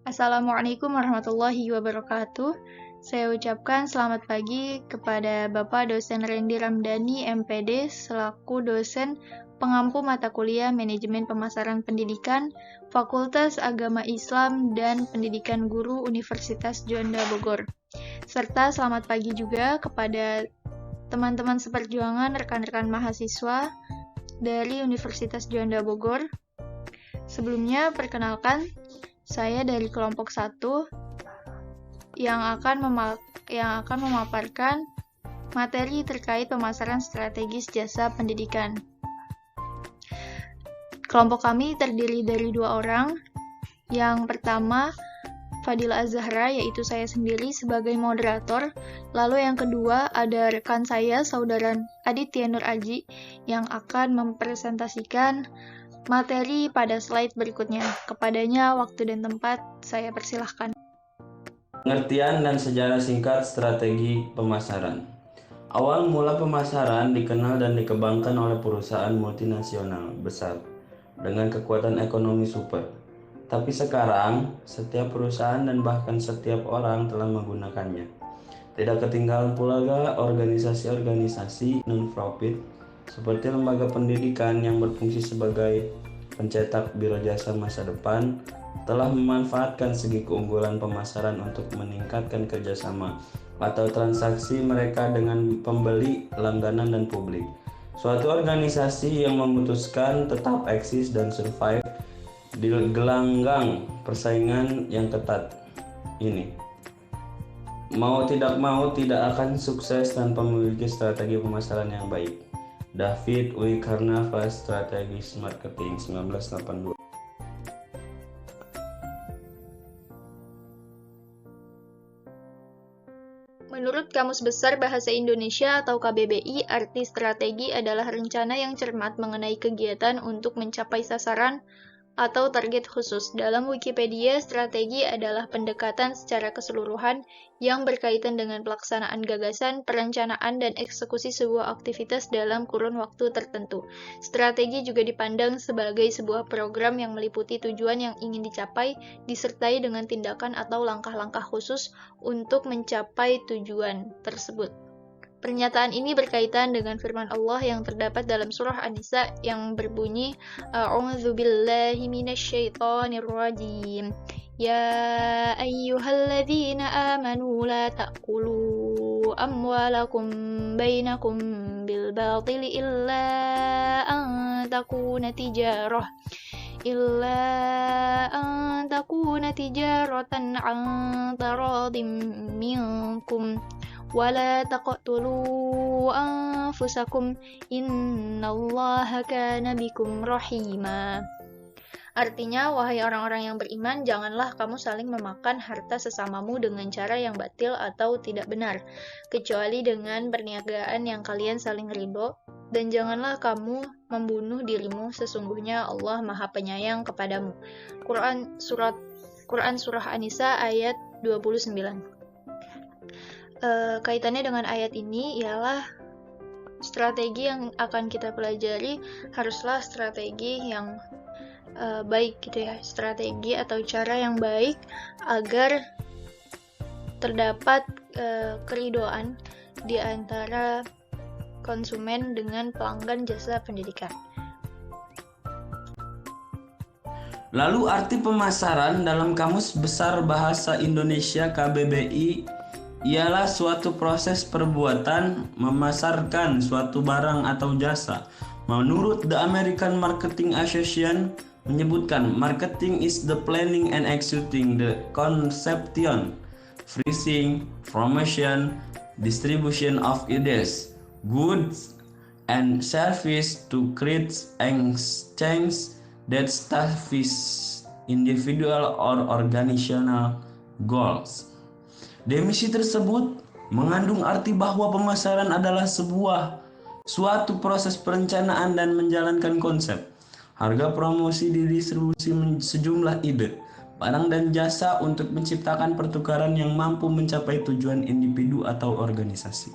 Assalamualaikum warahmatullahi wabarakatuh. Saya ucapkan selamat pagi kepada Bapak Dosen Randy Ramdhani, MPD, selaku dosen pengampu mata kuliah Manajemen Pemasaran Pendidikan, Fakultas Agama Islam dan Pendidikan Guru Universitas Juanda Bogor. Serta selamat pagi juga kepada teman-teman seperjuangan rekan-rekan mahasiswa dari Universitas Juanda Bogor. Sebelumnya, perkenalkan, saya dari kelompok 1 yang akan memaparkan materi terkait pemasaran strategis jasa pendidikan. Kelompok kami terdiri dari 2 orang. Yang pertama, Fadila Azahra, yaitu saya sendiri sebagai moderator. Lalu yang kedua, ada rekan saya, Saudara Aditya Nur Aji, yang akan mempresentasikan materi pada slide berikutnya. Kepadanya waktu dan tempat saya persilahkan. Pengertian dan sejarah singkat strategi pemasaran. Awal mula pemasaran dikenal dan dikembangkan oleh perusahaan multinasional besar dengan kekuatan ekonomi super. Tapi sekarang, setiap perusahaan dan bahkan setiap orang telah menggunakannya. Tidak ketinggalan pula organisasi-organisasi non-profit seperti lembaga pendidikan yang berfungsi sebagai pencetak biro jasa masa depan telah memanfaatkan segi keunggulan pemasaran untuk meningkatkan kerjasama atau transaksi mereka dengan pembeli, langganan, dan publik. Suatu organisasi yang memutuskan tetap eksis dan survive di gelanggang persaingan yang ketat ini, mau tidak akan sukses tanpa memiliki strategi pemasaran yang baik. David W. Karnava, Strategis Marketing, 1982. Menurut Kamus Besar Bahasa Indonesia atau KBBI, arti strategi adalah rencana yang cermat mengenai kegiatan untuk mencapai sasaran atau target khusus. Dalam Wikipedia, strategi adalah pendekatan secara keseluruhan yang berkaitan dengan pelaksanaan gagasan, perencanaan, dan eksekusi sebuah aktivitas dalam kurun waktu tertentu. Strategi juga dipandang sebagai sebuah program yang meliputi tujuan yang ingin dicapai, disertai dengan tindakan atau langkah-langkah khusus untuk mencapai tujuan tersebut. Pernyataan ini berkaitan dengan firman Allah yang terdapat dalam surah An-Nisa yang berbunyi A'udzu billahi minasyaitonir rajim. Ya ayyuhalladzina amanu la ta'kulu amwalakum bainakum bil batili illa an takuna tijaratan an taradim minkum wala taqtulu anfusakum innallaha kana bikum rahima. Artinya, wahai orang-orang yang beriman, janganlah kamu saling memakan harta sesamamu dengan cara yang batil atau tidak benar, kecuali dengan perniagaan yang kalian saling ridho, dan janganlah kamu membunuh dirimu, sesungguhnya Allah Maha Penyayang kepadamu. Quran Surah An-Nisa ayat 29. Kaitannya dengan ayat ini ialah strategi yang akan kita pelajari haruslah strategi yang baik gitu ya, strategi atau cara yang baik agar terdapat keridoan di antara konsumen dengan pelanggan jasa pendidikan. Lalu arti pemasaran dalam Kamus Besar Bahasa Indonesia KBBI ialah suatu proses perbuatan memasarkan suatu barang atau jasa. Menurut The American Marketing Association menyebutkan marketing is the planning and executing the conception, phrasing, promotion, distribution of ideas, goods, and service to create exchange that establish individual or organizational goals. Definisi tersebut mengandung arti bahwa pemasaran adalah suatu proses perencanaan dan menjalankan konsep, harga promosi, didistribusi sejumlah ide, barang dan jasa untuk menciptakan pertukaran yang mampu mencapai tujuan individu atau organisasi.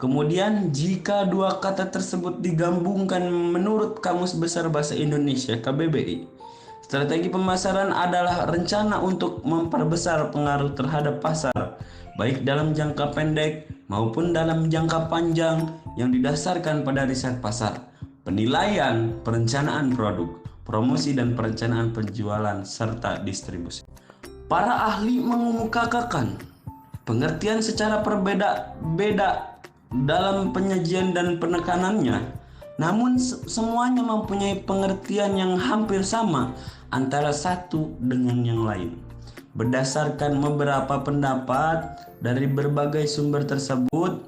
Kemudian jika dua kata tersebut digabungkan menurut Kamus Besar Bahasa Indonesia KBBI, Strategi pemasaran adalah rencana untuk memperbesar pengaruh terhadap pasar, baik dalam jangka pendek maupun dalam jangka panjang yang didasarkan pada riset pasar, penilaian, perencanaan produk, promosi dan perencanaan penjualan, serta distribusi. Para ahli mengemukakan pengertian secara berbeda-beda dalam penyajian dan penekanannya, namun semuanya mempunyai pengertian yang hampir sama antara satu dengan yang lain. Berdasarkan beberapa pendapat dari berbagai sumber tersebut,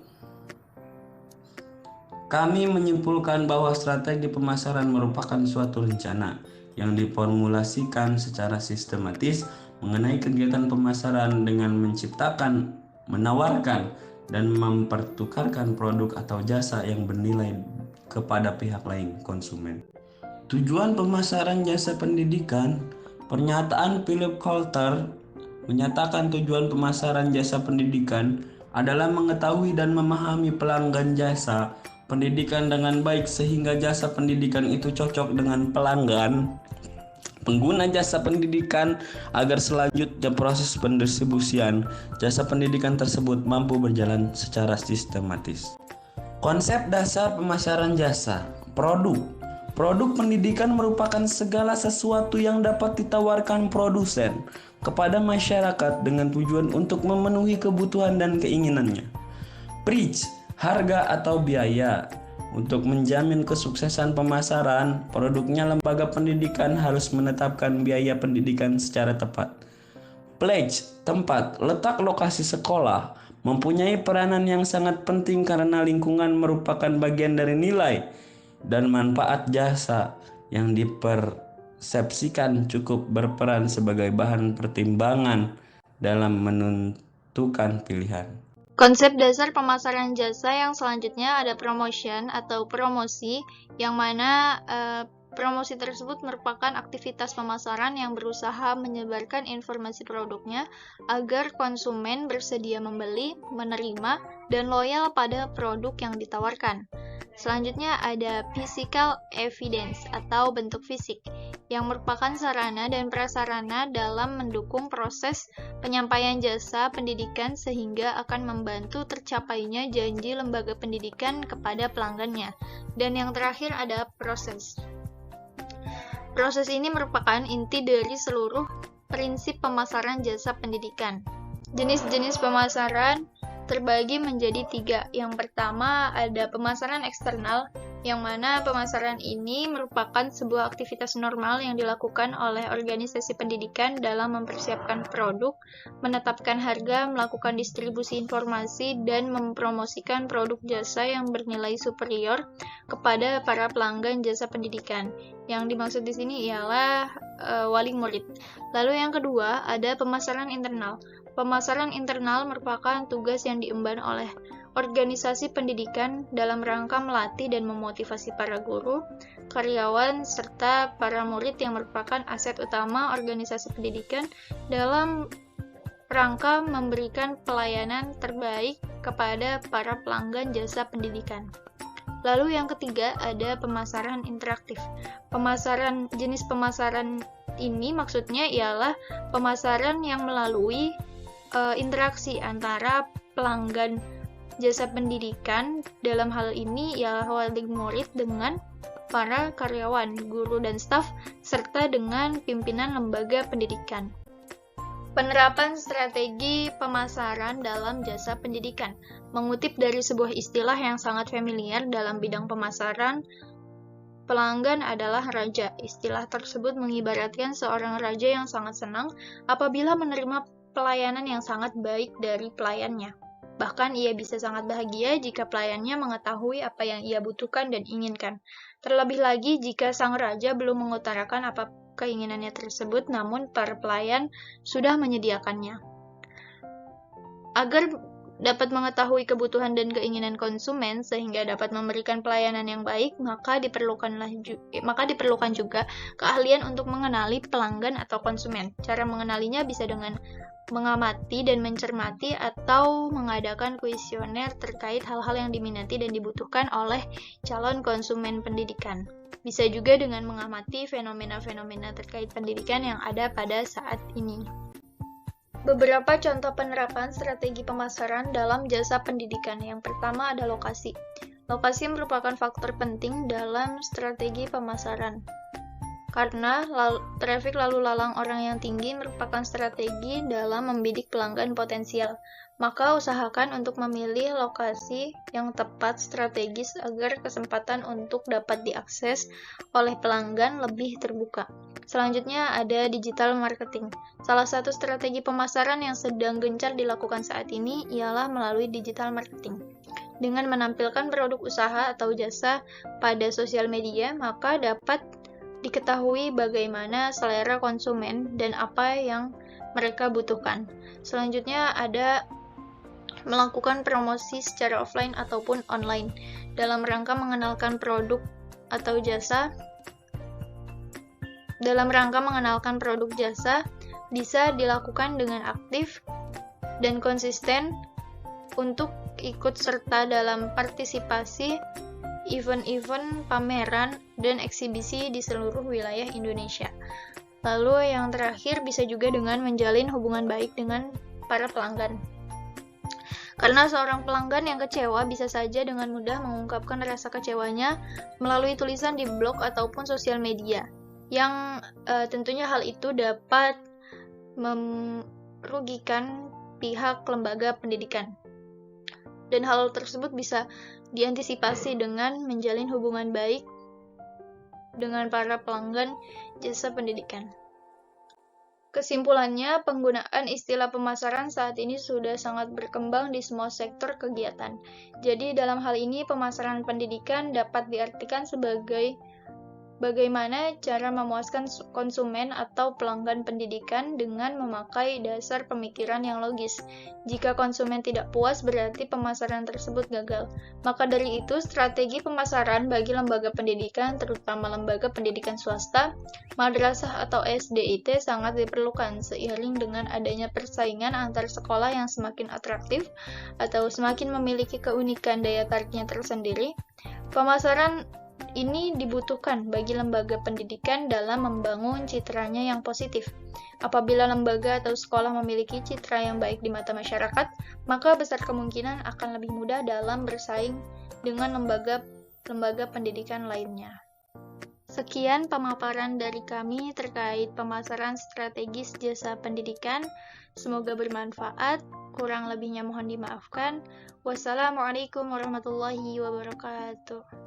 kami menyimpulkan bahwa strategi pemasaran merupakan suatu rencana yang diformulasikan secara sistematis mengenai kegiatan pemasaran dengan menciptakan, menawarkan, dan mempertukarkan produk atau jasa yang bernilai kepada pihak lain, konsumen. Tujuan pemasaran jasa pendidikan. Pernyataan Philip Coulter menyatakan tujuan pemasaran jasa pendidikan adalah mengetahui dan memahami pelanggan jasa pendidikan dengan baik sehingga jasa pendidikan itu cocok dengan pelanggan pengguna jasa pendidikan agar selanjutnya proses pendistribusian jasa pendidikan tersebut mampu berjalan secara sistematis. Konsep dasar pemasaran jasa. Produk pendidikan merupakan segala sesuatu yang dapat ditawarkan produsen kepada masyarakat dengan tujuan untuk memenuhi kebutuhan dan keinginannya. Price, harga atau biaya. Untuk menjamin kesuksesan pemasaran, produknya lembaga pendidikan harus menetapkan biaya pendidikan secara tepat. Pledge, tempat, letak lokasi sekolah, mempunyai peranan yang sangat penting karena lingkungan merupakan bagian dari nilai dan manfaat jasa yang dipersepsikan cukup berperan sebagai bahan pertimbangan dalam menentukan pilihan. Konsep dasar pemasaran jasa yang selanjutnya ada promotion atau promosi, yang mana promosi tersebut merupakan aktivitas pemasaran yang berusaha menyebarkan informasi produknya agar konsumen bersedia membeli, menerima, dan loyal pada produk yang ditawarkan. Selanjutnya ada physical evidence atau bentuk fisik, yang merupakan sarana dan prasarana dalam mendukung proses penyampaian jasa pendidikan sehingga akan membantu tercapainya janji lembaga pendidikan kepada pelanggannya. Dan yang terakhir ada proses. Proses ini merupakan inti dari seluruh prinsip pemasaran jasa pendidikan. Jenis-jenis pemasaran terbagi menjadi 3. Yang pertama ada pemasaran eksternal, yang mana pemasaran ini merupakan sebuah aktivitas normal yang dilakukan oleh organisasi pendidikan dalam mempersiapkan produk, menetapkan harga, melakukan distribusi informasi, dan mempromosikan produk jasa yang bernilai superior kepada para pelanggan jasa pendidikan. Yang dimaksud di sini ialah wali murid. Lalu yang kedua ada pemasaran internal. Pemasaran internal merupakan tugas yang diemban oleh organisasi pendidikan dalam rangka melatih dan memotivasi para guru, karyawan, serta para murid yang merupakan aset utama organisasi pendidikan dalam rangka memberikan pelayanan terbaik kepada para pelanggan jasa pendidikan. Lalu yang ketiga ada pemasaran interaktif. Jenis pemasaran ini maksudnya ialah pemasaran yang melalui interaksi antara pelanggan jasa pendidikan, dalam hal ini ialah wali murid dengan para karyawan, guru dan staf, serta dengan pimpinan lembaga pendidikan. Penerapan strategi pemasaran dalam jasa pendidikan. Mengutip dari sebuah istilah yang sangat familiar dalam bidang pemasaran, pelanggan adalah raja. Istilah tersebut mengibaratkan seorang raja yang sangat senang apabila menerima pelayanan yang sangat baik dari pelayannya. Bahkan ia bisa sangat bahagia jika pelayannya mengetahui apa yang ia butuhkan dan inginkan. Terlebih lagi jika sang raja belum mengutarakan apa keinginannya tersebut, namun para pelayan sudah menyediakannya. Agar dapat mengetahui kebutuhan dan keinginan konsumen sehingga dapat memberikan pelayanan yang baik, maka diperlukan juga keahlian untuk mengenali pelanggan atau konsumen. Cara mengenalinya bisa dengan mengamati dan mencermati atau mengadakan kuesioner terkait hal-hal yang diminati dan dibutuhkan oleh calon konsumen pendidikan. Bisa juga dengan mengamati fenomena-fenomena terkait pendidikan yang ada pada saat ini. Beberapa contoh penerapan strategi pemasaran dalam jasa pendidikan. Yang pertama ada lokasi. Lokasi merupakan faktor penting dalam strategi pemasaran. Karena trafik lalu lalang orang yang tinggi merupakan strategi dalam membidik pelanggan potensial. Maka usahakan untuk memilih lokasi yang tepat strategis agar kesempatan untuk dapat diakses oleh pelanggan lebih terbuka. Selanjutnya ada digital marketing. Salah satu strategi pemasaran yang sedang gencar dilakukan saat ini ialah melalui digital marketing. Dengan menampilkan produk usaha atau jasa pada sosial media, maka dapat diketahui bagaimana selera konsumen dan apa yang mereka butuhkan. Selanjutnya ada melakukan promosi secara offline ataupun online dalam rangka mengenalkan produk atau jasa. Dalam rangka mengenalkan produk jasa bisa dilakukan dengan aktif dan konsisten untuk ikut serta dalam partisipasi event-event, pameran, dan eksibisi di seluruh wilayah Indonesia. Lalu yang terakhir bisa juga dengan menjalin hubungan baik dengan para pelanggan. Karena seorang pelanggan yang kecewa bisa saja dengan mudah mengungkapkan rasa kecewanya melalui tulisan di blog ataupun sosial media, yang tentunya hal itu dapat merugikan pihak lembaga pendidikan. Dan hal tersebut bisa diantisipasi dengan menjalin hubungan baik dengan para pelanggan jasa pendidikan. Kesimpulannya, penggunaan istilah pemasaran saat ini sudah sangat berkembang di semua sektor kegiatan. Jadi, dalam hal ini, pemasaran pendidikan dapat diartikan sebagai bagaimana cara memuaskan konsumen atau pelanggan pendidikan dengan memakai dasar pemikiran yang logis. Jika konsumen tidak puas, berarti pemasaran tersebut gagal. Maka dari itu, strategi pemasaran bagi lembaga pendidikan, terutama lembaga pendidikan swasta, madrasah atau SDIT sangat diperlukan seiring dengan adanya persaingan antar sekolah yang semakin atraktif atau semakin memiliki keunikan daya tariknya tersendiri. Pemasaran ini dibutuhkan bagi lembaga pendidikan dalam membangun citranya yang positif. Apabila lembaga atau sekolah memiliki citra yang baik di mata masyarakat, maka besar kemungkinan akan lebih mudah dalam bersaing dengan lembaga pendidikan lainnya. Sekian pemaparan dari kami terkait pemasaran strategis jasa pendidikan. Semoga bermanfaat. Kurang lebihnya mohon dimaafkan. Wassalamualaikum warahmatullahi wabarakatuh.